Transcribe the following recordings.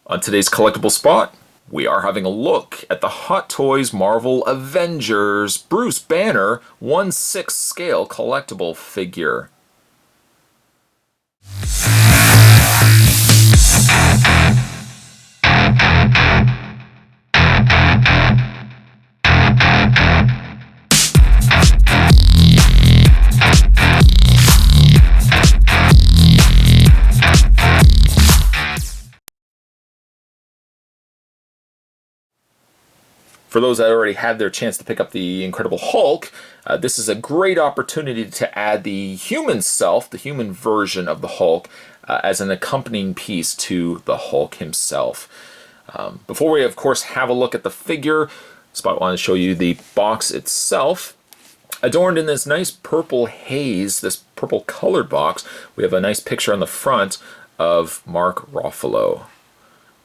On today's collectible spot, we are having a look at the Hot Toys Marvel Avengers Bruce Banner 1/6 scale collectible figure. For those that already had their chance to pick up the Incredible Hulk, this is a great opportunity to add the human self, the human version of the Hulk, as an accompanying piece to the Hulk himself. Before we, of course, have a look at the figure, Spot wanted to show you the box itself. Adorned in this nice purple haze, this purple colored box, we have a nice picture on the front of Mark Ruffalo.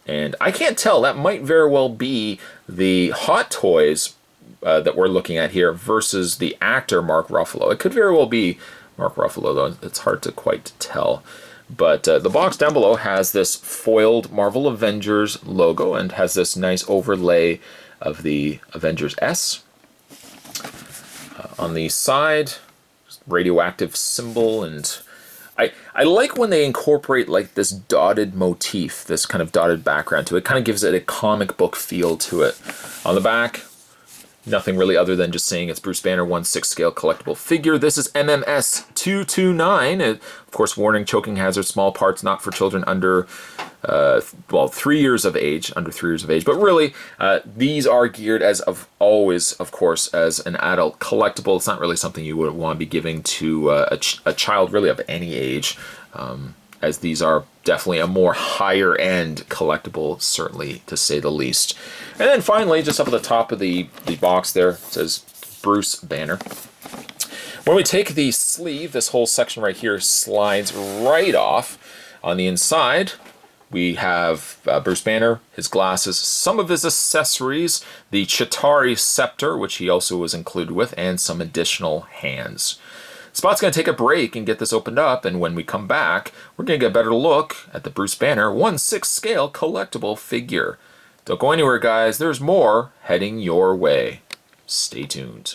And I can't tell, that might very well be the Hot Toys that we're looking at here versus the actor Mark Ruffalo. It could very well be Mark Ruffalo, though it's hard to quite tell. But the box down below has this foiled Marvel Avengers logo and has this nice overlay of the Avengers S. On the side, radioactive symbol, and I like when they incorporate like this dotted motif, this kind of dotted background to it. It kind of gives it a comic book feel to it. On the back, nothing really other than just saying it's Bruce Banner 1/6 scale collectible figure. This is MMS 229. Of course, warning, choking hazard, small parts, not for children under, 3 years of age, under 3 years of age. But really, these are geared as of always, of course, as an adult collectible. It's not really something you would want to be giving to a child really of any age, as these are definitely a more higher end collectible, certainly to say the least. And then finally, just up at the top of the box there, it says Bruce Banner. When we take the sleeve, this whole section right here slides right off. On the inside, we have Bruce Banner, his glasses, some of his accessories, the Chitauri scepter, which he also was included with, and some additional hands. Spot's going to take a break and get this opened up, and when we come back, we're going to get a better look at the Bruce Banner 1/6 scale collectible figure. Don't go anywhere, guys. There's more heading your way. Stay tuned.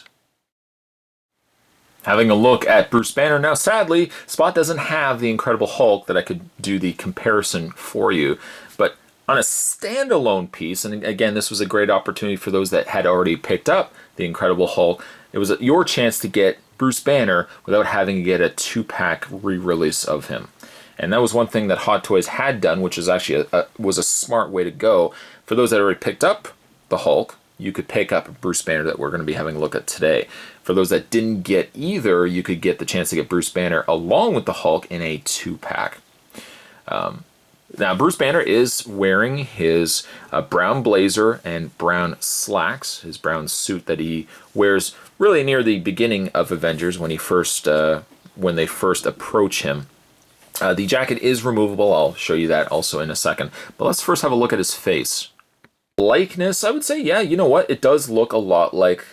Having a look at Bruce Banner. Now, sadly, Spot doesn't have the Incredible Hulk that I could do the comparison for you, but on a standalone piece, and again, this was a great opportunity for those that had already picked up the Incredible Hulk, it was your chance to get Bruce Banner without having to get a 2-pack re-release of him. And that was one thing that Hot Toys had done, which is actually was a smart way to go. For those that already picked up the Hulk, you could pick up Bruce Banner that we're going to be having a look at today. For those that didn't get either, you could get the chance to get Bruce Banner along with the Hulk in a 2-pack. Now, Bruce Banner is wearing his brown blazer and brown slacks, his brown suit that he wears really near the beginning of Avengers when they first approach him. The jacket is removable. I'll show you that also in a second. But let's first have a look at his face. Likeness, I would say, yeah, you know what? It does look a lot like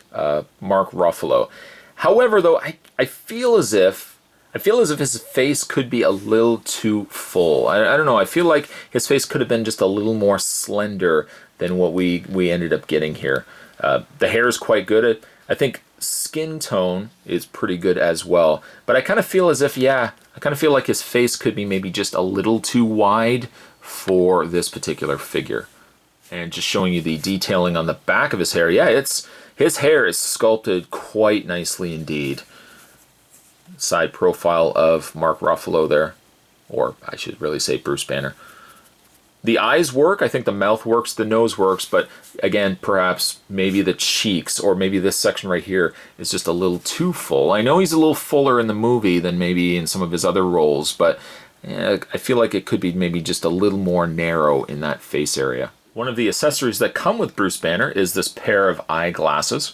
Mark Ruffalo. However, though, I feel as if his face could be a little too full. I don't know. I feel like his face could have been just a little more slender than what we ended up getting here. The hair is quite good. I think skin tone is pretty good as well. But I kind of feel as if, I kind of feel like his face could be maybe just a little too wide for this particular figure. And just showing you the detailing on the back of his hair. Yeah, his hair is sculpted quite nicely indeed. Side profile of Mark Ruffalo there, or I should really say Bruce Banner. The eyes work, I think the mouth works, the nose works, but again, perhaps maybe the cheeks or maybe this section right here is just a little too full. I know he's a little fuller in the movie than maybe in some of his other roles, but I feel like it could be maybe just a little more narrow in that face area. One of the accessories that come with Bruce Banner is this pair of eyeglasses.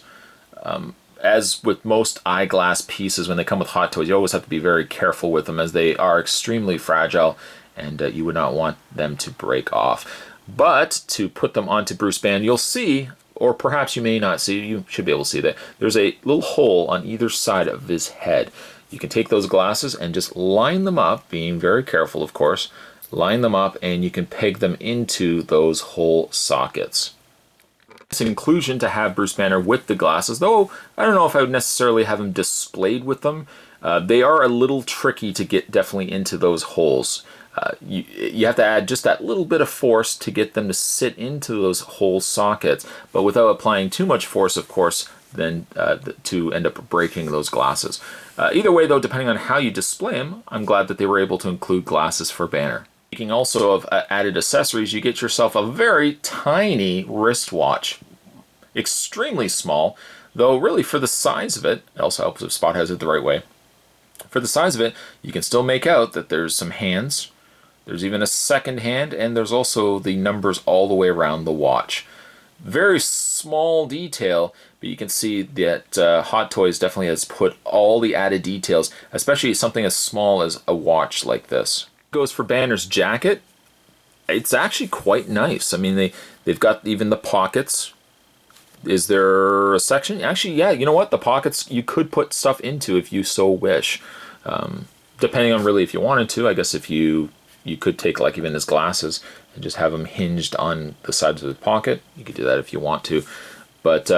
As with most eyeglass pieces, when they come with Hot Toys, you always have to be very careful with them as they are extremely fragile and you would not want them to break off. But to put them onto Bruce Banner, you'll see, or perhaps you may not see, you should be able to see that, there's a little hole on either side of his head. You can take those glasses and just line them up, being very careful, of course, line them up, and you can peg them into those hole sockets. It's an inclusion to have Bruce Banner with the glasses, though I don't know if I would necessarily have him displayed with them. They are a little tricky to get definitely into those holes. You have to add just that little bit of force to get them to sit into those hole sockets, but without applying too much force, of course, then to end up breaking those glasses. Either way, though, depending on how you display them, I'm glad that they were able to include glasses for Banner. Speaking also of added accessories, you get yourself a very tiny wristwatch. Extremely small, though really for the size of it also helps if Spot has it the right way. For the size of it, you can still make out that there's some hands, there's even a second hand, and there's also the numbers all the way around the watch. Very small detail, but you can see that Hot Toys definitely has put all the added details, especially something as small as a watch like this. Goes for Banner's jacket. It's actually quite nice. I mean, they've got even the pockets. Is there a section? Actually, yeah, you know what? The pockets you could put stuff into if you so wish. Depending on really if you wanted to. I guess if you could take like even his glasses and just have them hinged on the sides of the pocket. You could do that if you want to. But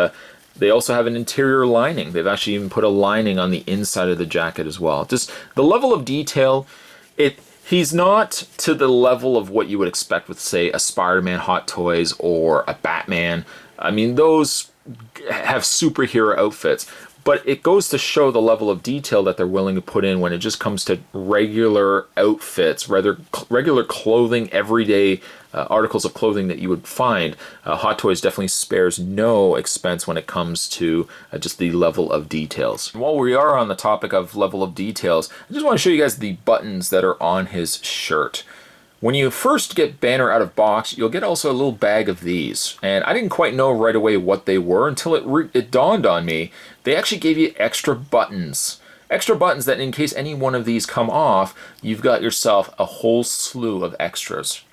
they also have an interior lining. They've actually even put a lining on the inside of the jacket as well. Just the level of detail, he's not to the level of what you would expect with, say, a Spider-Man Hot Toys or a Batman. I mean, those have superhero outfits, but it goes to show the level of detail that they're willing to put in when it just comes to regular outfits, rather regular clothing, everyday articles of clothing that you would find. Hot Toys definitely spares no expense when it comes to just the level of details. And while we are on the topic of level of details, I just want to show you guys the buttons that are on his shirt. When you first get Banner out of box, you'll get also a little bag of these. And I didn't quite know right away what they were until it dawned on me. They actually gave you extra buttons. Extra buttons that in case any one of these come off, you've got yourself a whole slew of extras.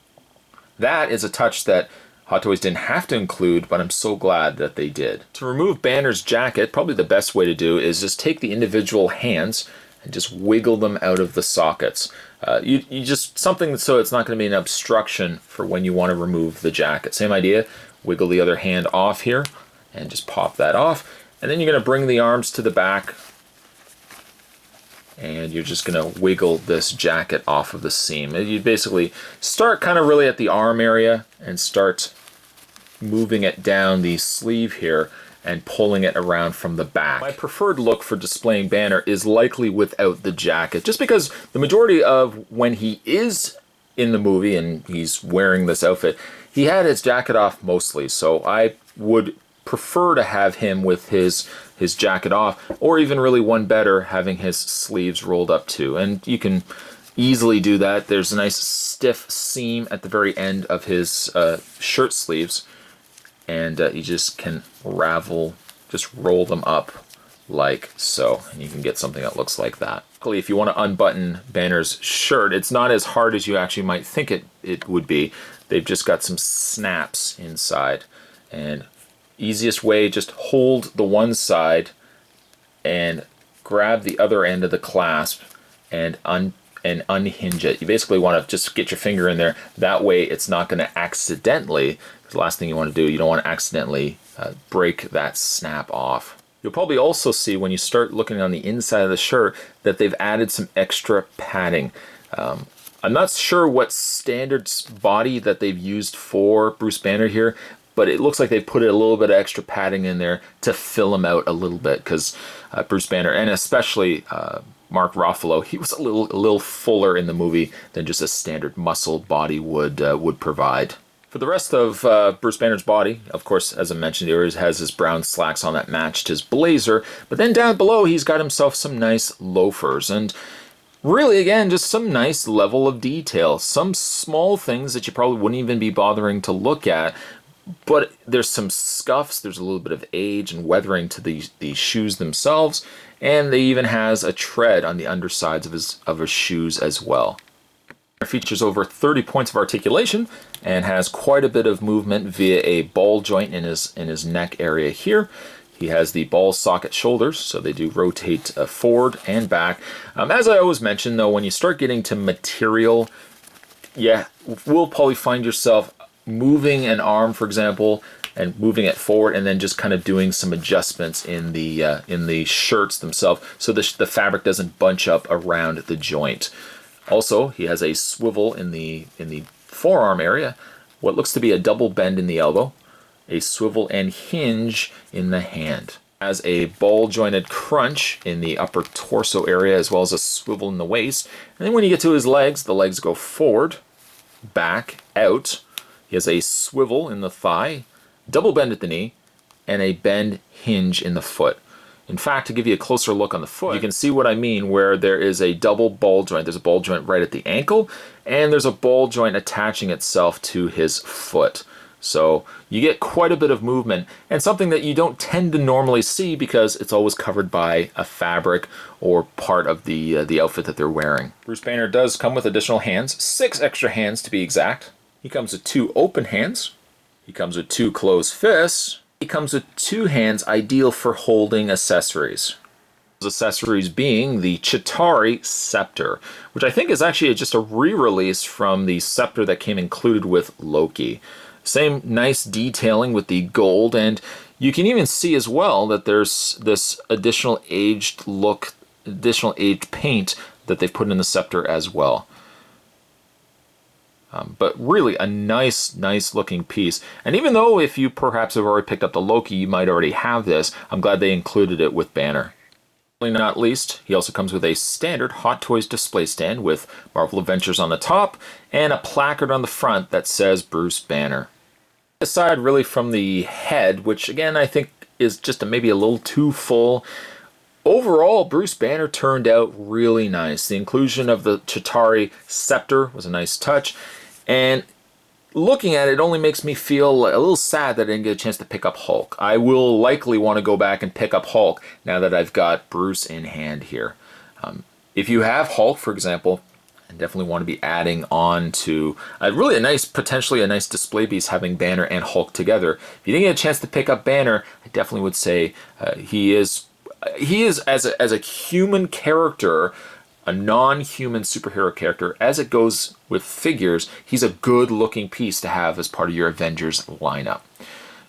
That is a touch that Hot Toys didn't have to include, but I'm so glad that they did. To remove Banner's jacket, probably the best way to do is just take the individual hands and just wiggle them out of the sockets. You just something so it's not going to be an obstruction for when you want to remove the jacket. Same idea, wiggle the other hand off here and just pop that off. And then you're going to bring the arms to the back and you're just going to wiggle this jacket off of the seam. You basically start kind of really at the arm area and start moving it down the sleeve here and pulling it around from the back. My preferred look for displaying Banner is likely without the jacket, just because the majority of when he is in the movie and he's wearing this outfit, he had his jacket off mostly, so I would prefer to have him with his jacket off, or even really one better, having his sleeves rolled up too. And you can easily do that. There's a nice stiff seam at the very end of his shirt sleeves, and you just can just roll them up like so, and you can get something that looks like that. If you want to unbutton Banner's shirt, it's not as hard as you actually might think it would be. They've just got some snaps inside, and easiest way, just hold the one side and grab the other end of the clasp and unhinge it. You basically want to just get your finger in there. That way it's not going to accidentally, the last thing you want to do, you don't want to accidentally break that snap off. You'll probably also see when you start looking on the inside of the shirt that they've added some extra padding. I'm not sure what standard body that they've used for Bruce Banner here, but it looks like they put a little bit of extra padding in there to fill him out a little bit, because Bruce Banner, and especially Mark Ruffalo, he was a little fuller in the movie than just a standard muscled body would provide. For the rest of Bruce Banner's body, of course, as I mentioned, he always has his brown slacks on that matched his blazer, but then down below he's got himself some nice loafers, and really, again, just some nice level of detail. Some small things that you probably wouldn't even be bothering to look at, but there's some scuffs, there's a little bit of age and weathering to the shoes themselves, and they even has a tread on the undersides of his shoes as well. It features over 30 points of articulation and has quite a bit of movement via a ball joint in his neck area here. He has the ball socket shoulders, so they do rotate forward and back. As I always mention, though, when you start getting to material, yeah, will probably find yourself moving an arm, for example, and moving it forward, and then just kind of doing some adjustments in the shirts themselves, so the fabric doesn't bunch up around the joint. Also, he has a swivel in the forearm area, what looks to be a double bend in the elbow, a swivel and hinge in the hand. Has a ball jointed crunch in the upper torso area, as well as a swivel in the waist. And then when you get to his legs, the legs go forward, back, out. He has a swivel in the thigh, double bend at the knee, and a bend hinge in the foot. In fact, to give you a closer look on the foot, you can see what I mean, where there is a double ball joint. There's a ball joint right at the ankle, and there's a ball joint attaching itself to his foot. So you get quite a bit of movement, and something that you don't tend to normally see because it's always covered by a fabric or part of the outfit that they're wearing. Bruce Banner does come with additional hands, 6 extra hands to be exact. He comes with 2 open hands. He comes with 2 closed fists. He comes with 2 hands ideal for holding accessories. Those accessories being the Chitauri Scepter, which I think is actually just a re-release from the scepter that came included with Loki. Same nice detailing with the gold, and you can even see as well that there's this additional aged look, additional aged paint that they've put in the scepter as well. But really a nice looking piece. And even though if you perhaps have already picked up the Loki, you might already have this, I'm glad they included it with Banner. Not least, he also comes with a standard Hot Toys display stand with Marvel Adventures on the top and a placard on the front that says Bruce Banner. Aside really from the head, which again I think is just maybe a little too full, overall Bruce Banner turned out really nice. The inclusion of the Chitauri Scepter was a nice touch, and looking at it only makes me feel a little sad that I didn't get a chance to pick up Hulk. I will likely want to go back and pick up Hulk now that I've got Bruce in hand here. If you have Hulk, for example, I definitely want to be adding on to really potentially a nice display piece having Banner and Hulk together. If you didn't get a chance to pick up Banner, I definitely would say he is as a human character, a non-human superhero character, as it goes with figures, he's a good looking piece to have as part of your Avengers lineup.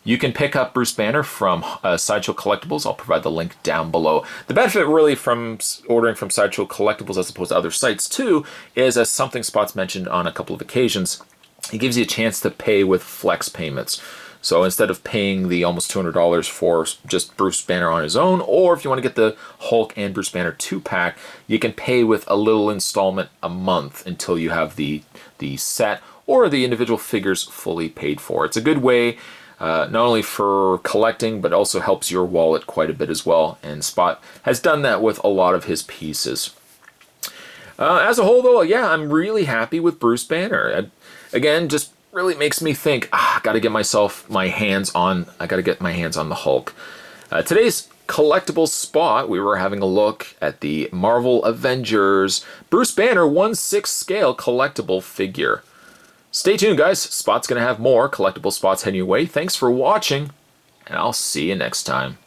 You can pick up Bruce Banner from Sideshow Collectibles. I'll provide the link down below. The benefit really from ordering from Sideshow Collectibles as opposed to other sites too is, as something Spot's mentioned on a couple of occasions, it gives you a chance to pay with flex payments. So instead of paying the almost $200 for just Bruce Banner on his own, or if you want to get the Hulk and Bruce Banner 2-pack, you can pay with a little installment a month until you have the set or the individual figures fully paid for. It's a good way not only for collecting, but also helps your wallet quite a bit as well. And Spot has done that with a lot of his pieces. As a whole, though, yeah, I'm really happy with Bruce Banner. Again, just really makes me think, I gotta get my hands on the Hulk. Today's collectible spot, we were having a look at the Marvel Avengers Bruce Banner 1/6 scale collectible figure. Stay tuned, guys. Spot's gonna have more collectible spots heading your way. Thanks for watching, and I'll see you next time.